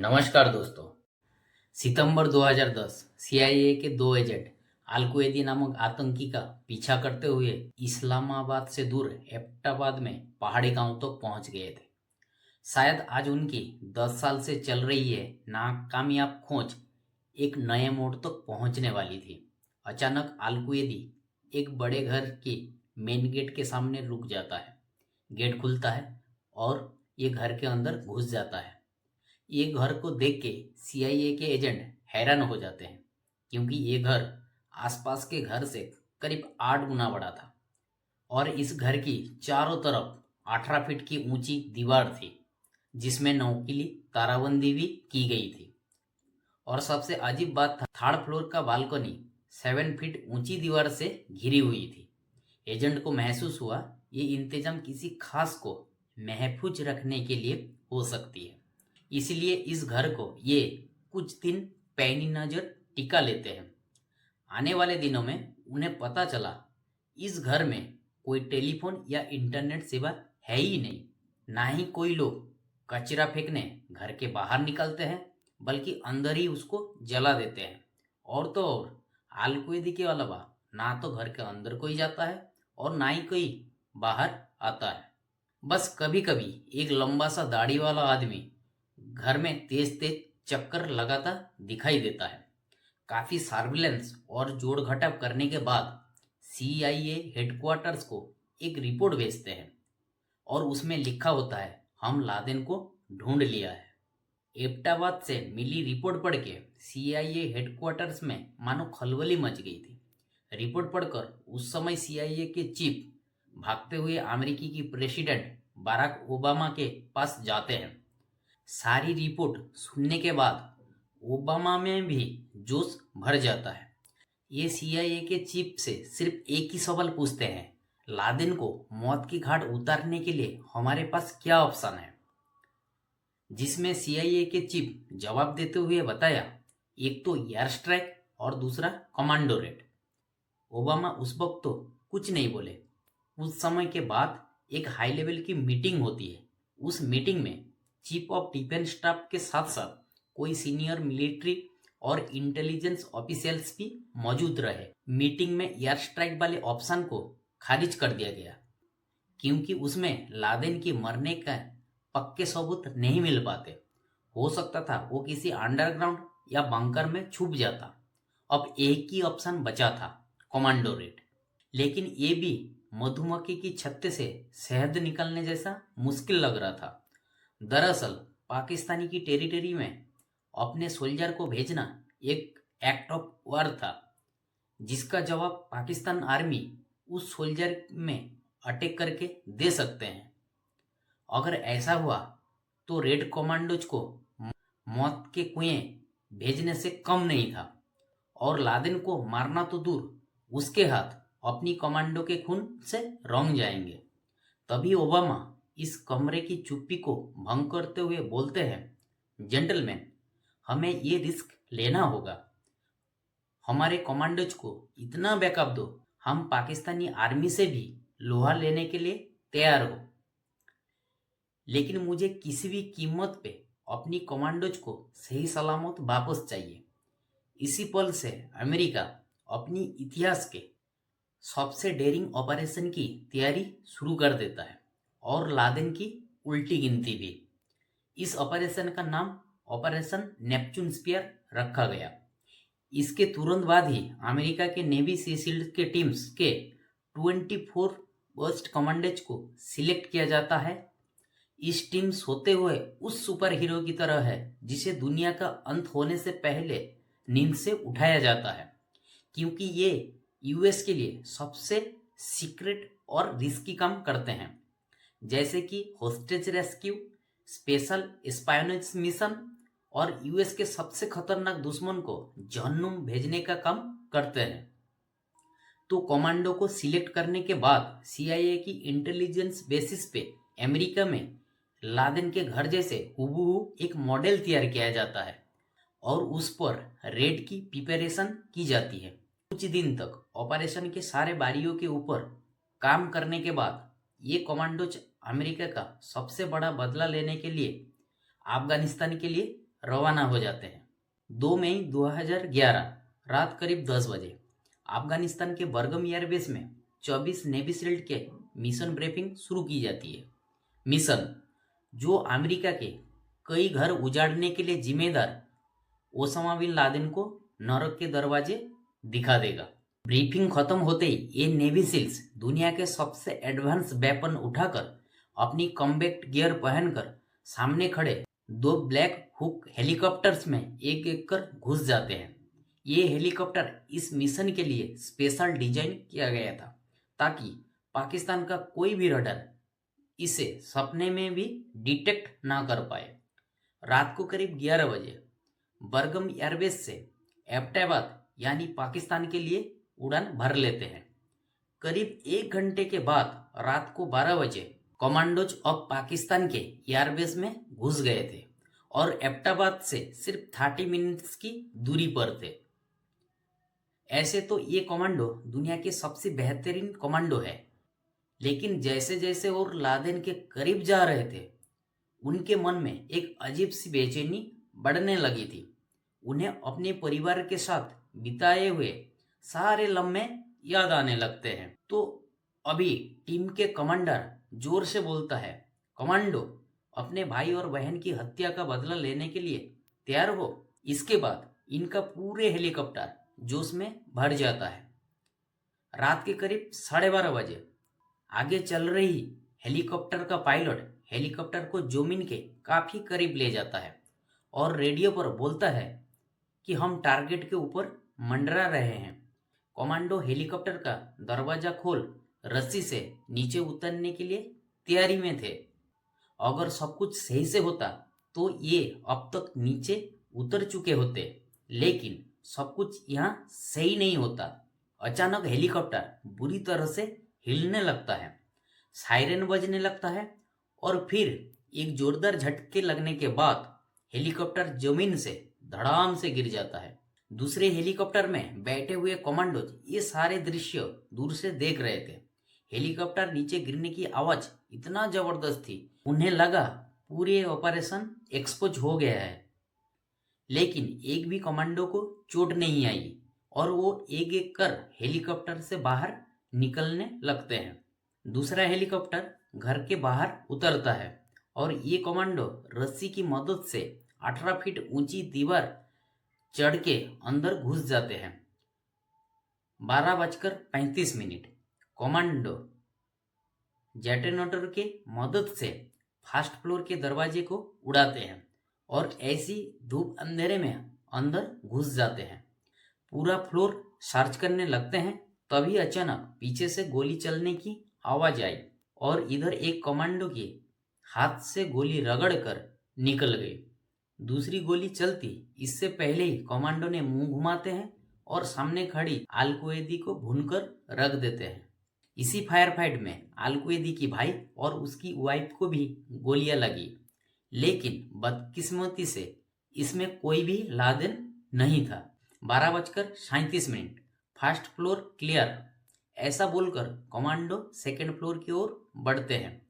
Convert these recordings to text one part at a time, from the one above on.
नमस्कार दोस्तों। सितंबर 2010 सीआईए के दो एजेंट अल क्वैदी नामक आतंकी का पीछा करते हुए इस्लामाबाद से दूर एबटाबाद में पहाड़ी गांव तक पहुंच गए थे। शायद आज उनकी 10 साल से चल रही है नाकामयाब खोज एक नए मोड़ तक पहुंचने वाली थी। अचानक अल क्वैदी एक बड़े घर की मेन गेट के सामने रुक जाता है। गेट खुलता है और ये घर के अंदर घुस जाता है। ये घर को देख के सीआईए के एजेंट हैरान हो जाते हैं, क्योंकि ये घर आसपास के घर से करीब 8 गुना बड़ा था और इस घर की चारों तरफ 18 फीट की ऊंची दीवार थी, जिसमें नौकीली ताराबंदी भी की गई थी। और सबसे अजीब बात था, थर्ड फ्लोर का बालकनी 7 फीट ऊंची दीवार से घिरी हुई थी। एजेंट को महसूस हुआ ये इंतजाम किसी खास को महफूज रखने के लिए हो सकती है, इसलिए इस घर को ये कुछ दिन पैनी नजर टिका लेते हैं। आने वाले दिनों में उन्हें पता चला इस घर में कोई टेलीफोन या इंटरनेट सेवा है ही नहीं, ना ही कोई लोग कचरा फेंकने घर के बाहर निकलते हैं, बल्कि अंदर ही उसको जला देते हैं। और तो और अल क्वैदी के अलावा ना तो घर के अंदर कोई जाता है और ना ही कोई बाहर आता है। बस कभी कभी एक लंबा सा दाढ़ी वाला आदमी घर में तेज तेज चक्कर लगाता दिखाई देता है। काफी सर्विलेंस और जोड़ घटाव करने के बाद सीआईए हेडक्वार्टर्स को एक रिपोर्ट भेजते हैं और उसमें लिखा होता है, हम लादेन को ढूंढ लिया है। एबटाबाद से मिली रिपोर्ट पढ़ के सीआईए हेडक्वार्टर्स में मानो खलबली मच गई थी। रिपोर्ट पढ़कर उस समय सीआईए के चीफ भागते हुए अमेरिकी की प्रेसिडेंट बराक ओबामा के पास जाते हैं। सारी रिपोर्ट सुनने के बाद ओबामा में भी जोश भर जाता है। ये सीआईए के चीफ से सिर्फ एक ही सवाल पूछते हैं, लादेन को मौत की घाट उतारने के लिए हमारे पास क्या ऑप्शन है। जिसमें सीआईए के चीफ जवाब देते हुए बताया, एक तो एयर स्ट्राइक और दूसरा कमांडो रेड। ओबामा उस वक्त तो कुछ नहीं बोले। कुछ समय के बाद एक हाई लेवल की मीटिंग होती है। उस मीटिंग में चीफ ऑफ डिफेंस स्टाफ के साथ साथ कोई सीनियर मिलिट्री और इंटेलिजेंस ऑफिशियल्स भी मौजूद रहे। मीटिंग में एयर स्ट्राइक वाले ऑप्शन को खारिज कर दिया गया, क्योंकि उसमें लादेन की मरने का पक्के सबूत नहीं मिल पाते। हो सकता था वो किसी अंडरग्राउंड या बंकर में छुप जाता। अब एक ही ऑप्शन बचा था, कमांडो रेड। लेकिन ये भी मधुमक्खी की छत्ते से शहद निकलने जैसा मुश्किल लग रहा था। दरअसल पाकिस्तानी की टेरिटरी में अपने सोल्जर को भेजना एक एक्ट ऑफ वॉर था, जिसका जवाब पाकिस्तान आर्मी उस सोल्जर में अटैक करके दे सकते हैं। अगर ऐसा हुआ तो रेड कमांडोज को मौत के कुएं भेजने से कम नहीं था, और लादेन को मारना तो दूर, उसके हाथ अपनी कमांडो के खून से रंग जाएंगे। तभी ओबामा इस कमरे की चुप्पी को भंग करते हुए बोलते हैं, जेंटलमैन, हमें ये रिस्क लेना होगा। हमारे कमांडोज को इतना बैकअप दो, हम पाकिस्तानी आर्मी से भी लोहा लेने के लिए तैयार हो। लेकिन मुझे किसी भी कीमत पे अपनी कमांडोज को सही सलामत वापस चाहिए। इसी पल से अमेरिका अपनी इतिहास के सबसे डेयरिंग ऑपरेशन की तैयारी शुरू कर देता है, और लादेन की उल्टी गिनती भी। इस ऑपरेशन का नाम ऑपरेशन नेपच्यून स्पीयर रखा गया। इसके तुरंत बाद ही अमेरिका के नेवी सी शील्ड के टीम्स के 24 वर्स्ट कमांडर्स को सिलेक्ट किया जाता है। इस टीम्स होते हुए उस सुपर हीरो की तरह है जिसे दुनिया का अंत होने से पहले नींद से उठाया जाता है, क्योंकि ये यूएस के लिए सबसे सीक्रेट और रिस्की काम करते हैं, जैसे कि होस्टेज रेस्क्यू, स्पेशल स्पायोनेज मिशन और यूएस के सबसे खतरनाक दुश्मन को जहन्नुम भेजने का काम करते हैं। तो कमांडो को सिलेक्ट करने के बाद सीआईए की इंटेलिजेंस बेसिस पे अमेरिका में लादेन के घर जैसे हुबहू एक मॉडल तैयार किया जाता है और उस पर रेड की प्रिपरेशन की जाती है। कुछ दिन तक ऑपरेशन के सारे बारियों के ऊपर काम करने के बाद ये कमांडोज अमेरिका का सबसे बड़ा बदला लेने के लिए अफगानिस्तान के लिए रवाना हो जाते हैं। 2 मई 2011 रात करीब 10 बजे अफगानिस्तान के बरगम एयरबेस में 24 नेवी सील्ड के मिशन ब्रीफिंग शुरू की जाती है। मिशन जो अमेरिका के कई घर उजाड़ने के लिए जिम्मेदार ओसामा बिन लादेन को नरक के दरवाजे दिखा देगा। ब्रीफिंग खत्म होते ही ये नेवी सील्स दुनिया के सबसे एडवांस वेपन उठाकर अपनी कॉम्बैक्ट गियर पहनकर सामने खड़े 2 ब्लैक हुक हेलीकॉप्टर्स में एक एक कर घुस जाते हैं। ये हेलीकॉप्टर इस मिशन के लिए स्पेशल डिजाइन किया गया था ताकि पाकिस्तान का कोई भी रडार इसे सपने में भी डिटेक्ट ना कर पाए। रात को करीब 11 बजे बरगम एयरबेस से एबटाबाद यानी पाकिस्तान के लिए उड़ान भर लेते हैं। करीब 1 घंटे के बाद रात को 12 बजे कमांडोज ऑफ पाकिस्तान के एयरबेस में घुस गए थे और एबटाबाद से सिर्फ 30 मिनट्स की दूरी पर थे। ऐसे तो ये कमांडो दुनिया के सबसे बेहतरीन कमांडो है, लेकिन जैसे जैसे और लादेन के करीब जा रहे थे उनके मन में एक अजीब सी बेचैनी बढ़ने लगी थी। उन्हें अपने परिवार के साथ बिताए हुए सारे लम्हे याद आने लगते हैं। तो अभी टीम के कमांडर जोर से बोलता है, कमांडो अपने भाई और बहन की हत्या का बदला लेने के लिए तैयार हो। इसके बाद इनका पूरे हेलीकॉप्टर जोश में भर जाता है। रात के करीब 12:30 बजे आगे चल रही हेलीकॉप्टर का पायलट हेलीकॉप्टर को जमीन के काफी करीब ले जाता है और रेडियो पर बोलता है कि हम टारगेट के ऊपर मंडरा रहे हैं। कमांडो हेलीकॉप्टर का दरवाजा खोल रस्सी से नीचे उतरने के लिए तैयारी में थे। अगर सब कुछ सही से होता तो ये अब तक नीचे उतर चुके होते, लेकिन सब कुछ यहाँ सही नहीं होता। अचानक हेलीकॉप्टर बुरी तरह से हिलने लगता है, सायरन बजने लगता है और फिर एक जोरदार झटके लगने के बाद हेलीकॉप्टर जमीन से धड़ाम से गिर जाता है। दूसरे हेलीकॉप्टर में बैठे हुए कमांडोज ये सारे दृश्य दूर से देख रहे थे। हेलीकॉप्टर नीचे गिरने की आवाज इतना जबरदस्त थी, उन्हें लगा पूरे ऑपरेशन एक्सपोज हो गया है। लेकिन एक भी कमांडो को चोट नहीं आई और वो एक एक कर हेलीकॉप्टर से बाहर निकलने लगते हैं। दूसरा हेलीकॉप्टर घर के बाहर उतरता है और ये कमांडो रस्सी की मदद से 18 फीट ऊंची दीवार चढ़ के अंदर घुस जाते हैं। 12:35 कमांडो जेटोनेटर के मदद से फर्स्ट फ्लोर के दरवाजे को उड़ाते हैं और ऐसी धूप अंधेरे में अंदर घुस जाते हैं। पूरा फ्लोर सर्च करने लगते हैं। तभी अचानक पीछे से गोली चलने की आवाज आई और इधर एक कमांडो के हाथ से गोली रगड़ कर निकल गई। दूसरी गोली चलती इससे पहले ही कमांडो ने मुंह घुमाते हैं और सामने खड़ी अल कुवैती को भूनकर रख देते हैं। इसी फायर फाइट में अल कुवैती की भाई और उसकी वाइफ को भी गोलियां लगी, लेकिन बदकिस्मती से इसमें कोई भी लादेन नहीं था। 12:37 फर्स्ट फ्लोर क्लियर ऐसा बोलकर कमांडो सेकेंड फ्लोर की ओर बढ़ते हैं।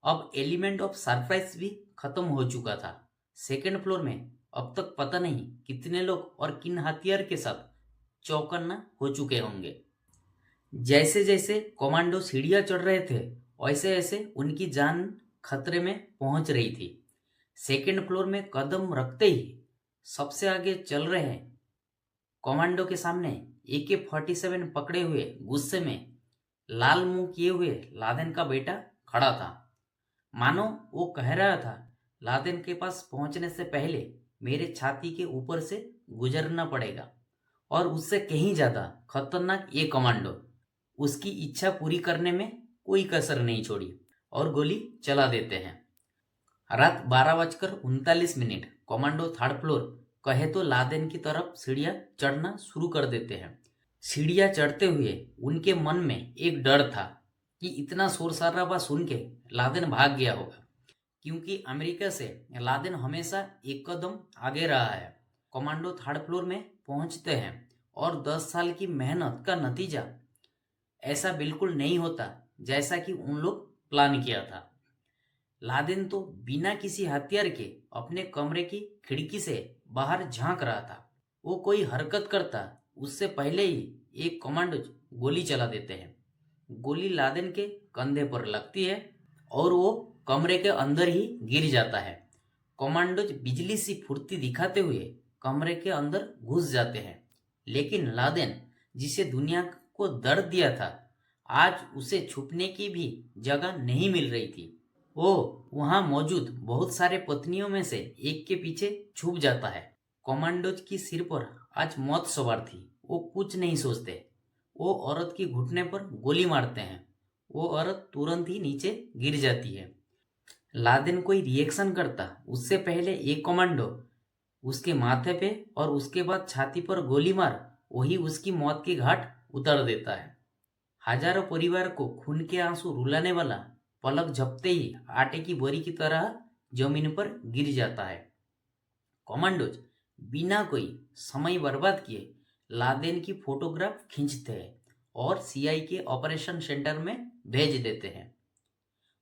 अब एलिमेंट ऑफ सरप्राइज भी खत्म हो चुका था। सेकेंड फ्लोर में अब तक पता नहीं कितने लोग और किन हथियार के साथ चौकन्ना हो चुके होंगे। जैसे जैसे कमांडो सीढ़ियां चढ़ रहे थे वैसे ऐसे उनकी जान खतरे में पहुंच रही थी। सेकेंड फ्लोर में कदम रखते ही सबसे आगे चल रहे हैं कमांडो के सामने AK-47 पकड़े हुए गुस्से में लाल मुंह किए हुए लादेन का बेटा खड़ा था। मानो वो कह रहा था, लादेन के पास पहुंचने से पहले मेरे छाती के ऊपर से गुजरना पड़ेगा। और उससे कहीं ज्यादा खतरनाक ये कमांडो उसकी इच्छा पूरी करने में कोई कसर नहीं छोड़ी और गोली चला देते हैं। रात 12:39 कमांडो थर्ड फ्लोर कहे तो लादेन की तरफ सीढ़ियां चढ़ना शुरू कर देते हैं। सीढ़ियां चढ़ते हुए उनके मन में एक डर था कि इतना शोर शराबा सुन के लादेन भाग गया होगा, क्योंकि अमेरिका से लादेन हमेशा एक कदम आगे रहा है। कमांडो थर्ड फ्लोर में पहुंचते हैं और 10 साल की मेहनत का नतीजा ऐसा बिल्कुल नहीं होता जैसा कि उन लोग प्लान किया था। लादेन तो बिना किसी हथियार के अपने कमरे की खिड़की से बाहर झांक रहा था। वो कोई हरकत करता उससे पहले ही एक कमांडोज गोली चला देते हैं। गोली लादेन के कंधे पर लगती है और वो कमरे के अंदर ही गिर जाता है। कमांडोज बिजली सी फुर्ती दिखाते हुए कमरे के अंदर घुस जाते हैं, लेकिन लादेन जिसे दुनिया को दर्द दिया था, आज उसे छुपने की भी जगह नहीं मिल रही थी। वो वहां मौजूद बहुत सारे पत्नियों में से एक के पीछे छुप जाता है। कमांडोज की सिर पर आज मौत सवार थी। वो कुछ नहीं सोचते। वो औरत की घुटने पर गोली मारते हैं। वो औरत तुरंत ही नीचे गिर जाती है। लादेन कोई रिएक्शन करता उससे पहले एक कमांडो उसके माथे पे और उसके बाद छाती पर गोली मार वही उसकी मौत की घाट उतार देता है। हजारों परिवार को खून के आंसू रुलाने वाला पलक झपते ही आटे की बोरी की तरह जमीन पर गिर जाता है। कमांडोज बिना कोई समय बर्बाद किए लादेन की फोटोग्राफ खींचते हैं और सीआई के ऑपरेशन सेंटर में भेज देते हैं।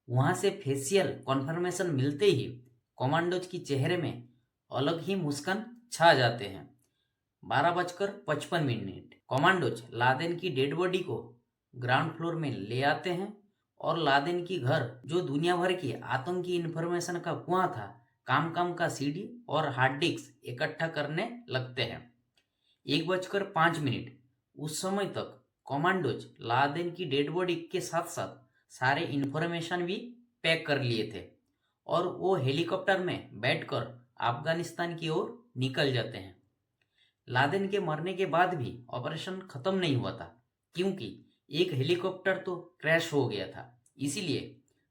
वहां से फेशियल कॉन्फर्मेशन मिलते ही कमांडोज की चेहरे में अलग ही मुस्कान छा जाते हैं। 12:55 कमांडोज लादेन की डेड बॉडी को ग्राउंड फ्लोर में ले आते हैं और लादेन की घर, जो दुनिया भर की आतंकी इंफॉर्मेशन का कुआं था, काम का सीडी और हार्ड डिस्क इकट्ठा करने लगते हैं। 1:05 उस समय तक कमांडोज लादेन की डेड बॉडी के साथ साथ सारे इंफॉर्मेशन भी पैक कर लिए थे और वो हेलीकॉप्टर में बैठकर अफगानिस्तान की ओर निकल जाते हैं। लादेन के मरने के बाद भी ऑपरेशन खत्म नहीं हुआ था, क्योंकि एक हेलीकॉप्टर तो क्रैश हो गया था। इसीलिए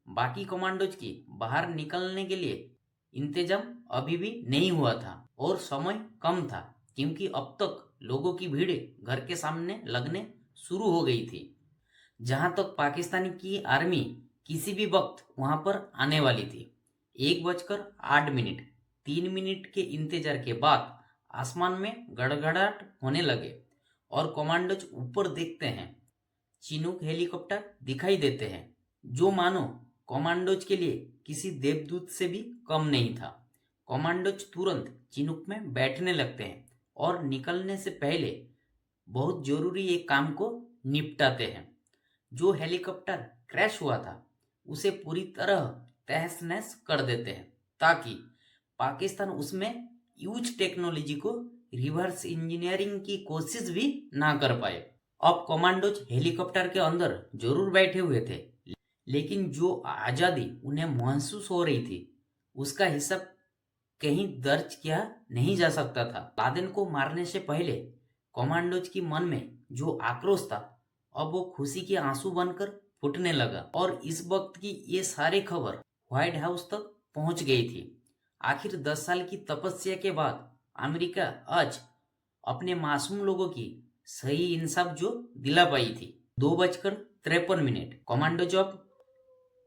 बाकी कमांडोज की बाहर निकलने के लिए इंतजाम अभी भी नहीं हुआ था और समय कम था, क्योंकि अब तक लोगों की भीड़ घर के सामने लगने शुरू हो गई थी। जहां तक पाकिस्तानी की आर्मी किसी भी वक्त वहां पर आने वाली थी। 1:08 3 मिनट के इंतजार के बाद आसमान में गड़गड़ाहट होने लगे और कमांडोज ऊपर देखते हैं। चिनूक हेलीकॉप्टर दिखाई देते हैं, जो मानो कमांडोज के लिए किसी देवदूत से भी कम नहीं था। कमांडोज तुरंत चिनूक में बैठने लगते हैं और निकलने से पहले बहुत जरूरी एक काम को निपटाते हैं। जो हेलीकॉप्टर क्रैश हुआ था उसे पूरी तरह तहस नहस कर देते हैं, ताकि पाकिस्तान उसमें यूज टेक्नोलॉजी को रिवर्स इंजीनियरिंग की कोशिश भी ना कर पाए। अब कमांडोज हेलीकॉप्टर के अंदर जरूर बैठे हुए थे, लेकिन जो आज़ादी उन्हें महसूस हो रही थी उसका हिसाब कहीं दर्ज किया नहीं जा सकता था। लादेन को मारने से पहले कमांडोज की मन में जो आक्रोश था, अब वो खुशी के आंसू बनकर फूटने लगा और इस वक्त की ये सारी खबर व्हाइट हाउस तक पहुंच गई थी। आखिर 10 साल की तपस्या के बाद अमेरिका आज अपने मासूम लोगों की सही इंसाफ जो दिला पाई थी। 2:53 कमांडोज ऑफ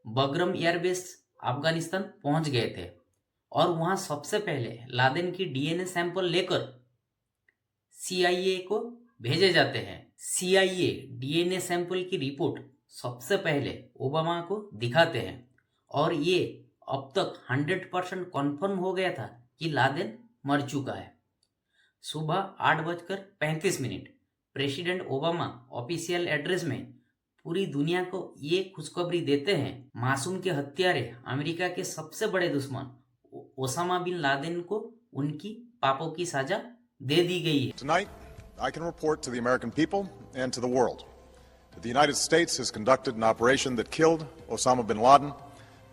बगरम एयरबेस अफगानिस्तान पहुंच गए थे और वहां सबसे पहले लादेन की डीएनए सैंपल लेकर सीआईए को भेजे जाते हैं। सीआईए डीएनए सैंपल की रिपोर्ट सबसे पहले ओबामा को दिखाते हैं और ये अब तक 100% कन्फर्म हो गया था कि लादेन मर चुका है। सुबह 8:35 प्रेसिडेंट ओबामा ऑफिशियल एड्रेस में पूरी दुनिया को ये खुशखबरी देते हैं, मासूम के हत्यारे अमेरिका के सबसे बड़े दुश्मन ओसामा बिन लादेन को उनकी पापों की सजा दे दी गई है। Tonight, I can report to the American people and to the world that the United States has conducted an operation that killed Osama bin Laden,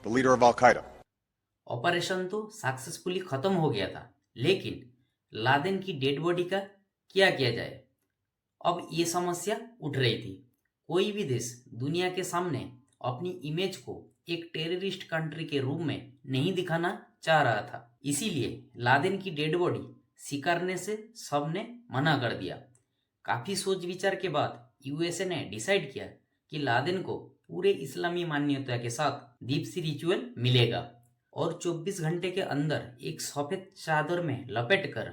the leader of Al-Qaeda. Operation तो successfully खत्म हो गया था, लेकिन Laden की dead body का क्या किया जाए? अब ये समस्या उठ रही थी। कोई भी देश दुनिया के सामने अपनी इमेज को एक टेररिस्ट कंट्री के रूप में नहीं दिखाना चाह रहा था। इसीलिए लादेन की डेड बॉडी स्वीकारने से सबने मना कर दिया। काफी सोच विचार के बाद यूएसए ने डिसाइड किया कि लादेन को पूरे इस्लामी मान्यता के साथ दीप सी रिचुअल मिलेगा और 24 घंटे के अंदर एक सफेद चादर में लपेटकर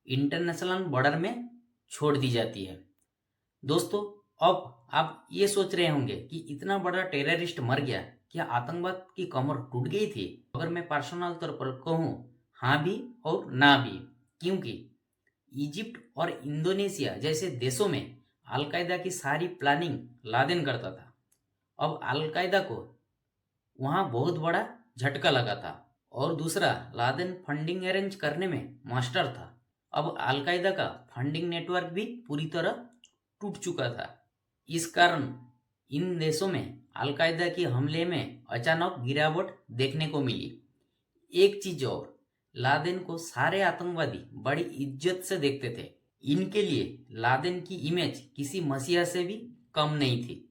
इंटरनेशनल बॉर्डर में छोड़ दी जाती है। दोस्तों, अब आप ये सोच रहे होंगे कि इतना बड़ा टेररिस्ट मर गया, क्या आतंकवाद की कमर टूट गई थी? अगर मैं पर्सनल तौर पर कहूँ, हाँ भी और ना भी, क्योंकि इजिप्ट और इंडोनेशिया जैसे देशों में अलकायदा की सारी प्लानिंग लादेन करता था। अब अलकायदा को वहाँ बहुत बड़ा झटका लगा था। और दूसरा, लादेन फंडिंग अरेंज करने में मास्टर था। अब अलकायदा का फंडिंग नेटवर्क भी पूरी तरह टूट चुका था। इस कारण इन देशों में अलकायदा के हमले में अचानक गिरावट देखने को मिली। एक चीज और, लादेन को सारे आतंकवादी बड़ी इज्जत से देखते थे। इनके लिए लादेन की इमेज किसी मसीहा से भी कम नहीं थी।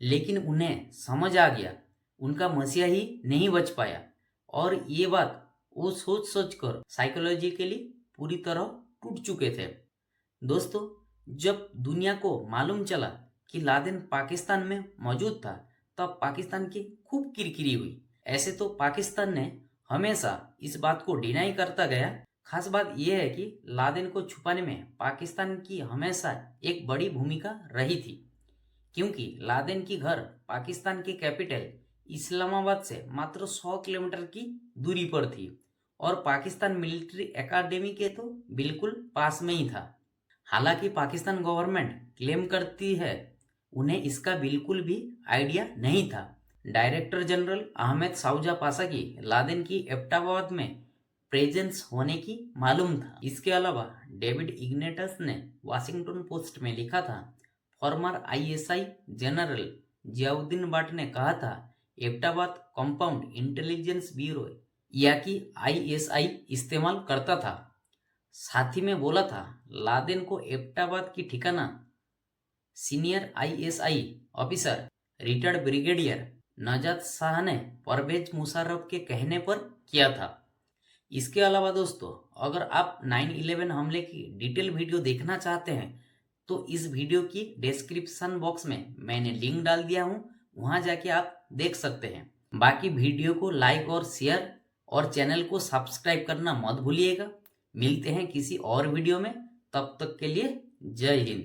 लेकिन उन्हें समझ आ गया उनका मसीहा ही नहीं बच पाया, और ये बात वो सोच सोच कर साइकोलॉजिकली पूरी तरह टूट चुके थे। दोस्तों, जब दुनिया को मालूम चला कि लादेन पाकिस्तान में मौजूद था, तब पाकिस्तान की खूब किरकिरी हुई। ऐसे तो पाकिस्तान ने हमेशा इस बात को डिनाई करता गया। खास बात यह है कि लादेन को छुपाने में पाकिस्तान की हमेशा एक बड़ी भूमिका रही थी, क्योंकि लादेन की घर पाकिस्तान के कैपिटल इस्लामाबाद से मात्र 100 किलोमीटर की दूरी पर थी, और पाकिस्तान मिलिट्री एकेडमी के तो बिल्कुल पास में ही था। हालांकि पाकिस्तान गवर्नमेंट क्लेम करती है उन्हें इसका बिल्कुल भी आइडिया नहीं था। डायरेक्टर जनरल अहमद शाहजहां पाशा की लादेन की एबटाबाद में प्रेजेंस होने की मालूम था। इसके अलावा डेविड इग्नेटस ने वाशिंगटन पोस्ट में लिखा था, फॉर्मर आईएसआई जनरल जियाउद्दीन बाट ने कहा था एबटाबाद कंपाउंड इंटेलिजेंस ब्यूरो या कि आईएसआई इस्तेमाल करता था। साथ ही में बोला था लादेन को एबटाबाद की ठिकाना senior ISI officer retired brigadier Najat Shah ने परवेज मुशर्रफ के कहने पर किया था। इसके अलावा दोस्तों, अगर आप 9/11 हमले की डिटेल वीडियो देखना चाहते हैं तो इस वीडियो की डिस्क्रिप्शन बॉक्स में मैंने लिंक डाल दिया हूँ, वहां जाके आप देख सकते हैं। बाकी वीडियो को लाइक और शेयर और चैनल को सब्सक्राइब करना मत भूलिएगा। मिलते हैं किसी और वीडियो में, तब तक के लिए जय हिंद।